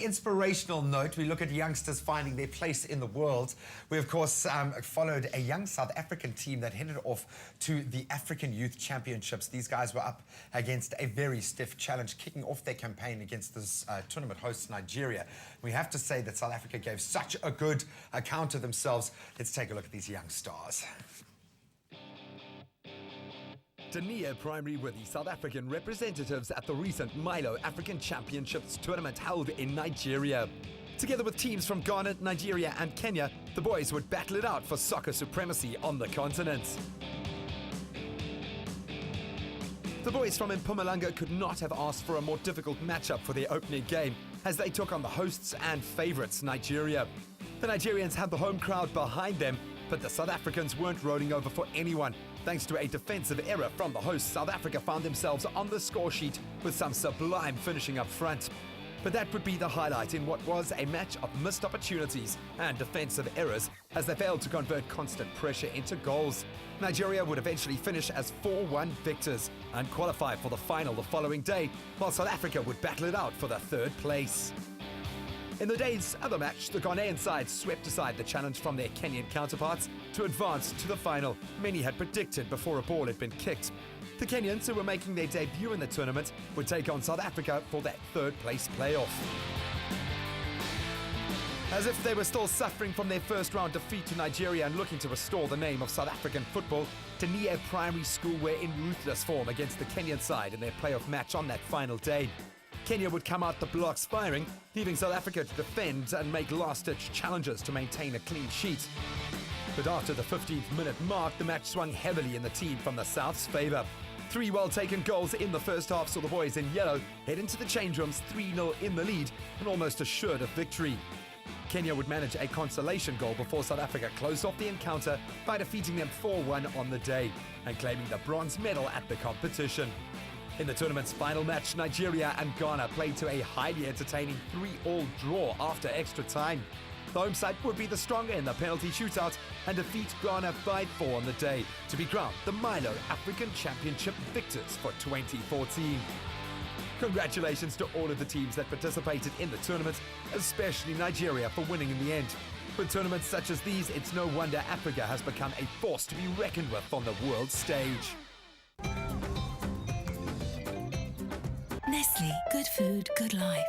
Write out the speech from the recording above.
inspirational note, we look at youngsters finding their place in the world. We, of course, followed a young South African team that headed off to the African Youth Championships. These guys were up against a very stiff challenge, kicking off their campaign against this tournament host, Nigeria. We have to say that South Africa gave such a good account of themselves. Let's take a look at these young stars. Dania Primary were the South African representatives at the recent MILO African Championships tournament held in Nigeria. Together with teams from Ghana, Nigeria and Kenya, the boys would battle it out for soccer supremacy on the continent. The boys from Mpumalanga could not have asked for a more difficult matchup for their opening game, as they took on the hosts and favourites, Nigeria. The Nigerians had the home crowd behind them, but the South Africans weren't rolling over for anyone. Thanks to a defensive error from the hosts, South Africa found themselves on the score sheet with some sublime finishing up front. But that would be the highlight in what was a match of missed opportunities and defensive errors, as they failed to convert constant pressure into goals. Nigeria would eventually finish as 4-1 victors and qualify for the final the following day, while South Africa would battle it out for the third place. In the day's other match, the Ghanaian side swept aside the challenge from their Kenyan counterparts to advance to the final many had predicted before a ball had been kicked. The Kenyans, who were making their debut in the tournament, would take on South Africa for that third-place playoff. As if they were still suffering from their first-round defeat to Nigeria and looking to restore the name of South African football, Dania Primary School were in ruthless form against the Kenyan side in their playoff match on that final day. Kenya would come out the blocks firing, leaving South Africa to defend and make last-ditch challenges to maintain a clean sheet. But after the 15th minute mark, the match swung heavily in the team from the South's favour. 3 well-taken goals in the first half saw the boys in yellow head into the change rooms 3-0 in the lead and almost assured a victory. Kenya would manage a consolation goal before South Africa closed off the encounter by defeating them 4-1 on the day and claiming the bronze medal at the competition. In the tournament's final match, Nigeria and Ghana played to a highly entertaining 3-3 draw after extra time. The home side would be the stronger in the penalty shootout and defeat Ghana 5-4 on the day to be crowned the MILO African Championship victors for 2014. Congratulations to all of the teams that participated in the tournament, especially Nigeria for winning in the end. With tournaments such as these, it's no wonder Africa has become a force to be reckoned with on the world stage. Nestle, good food, good life.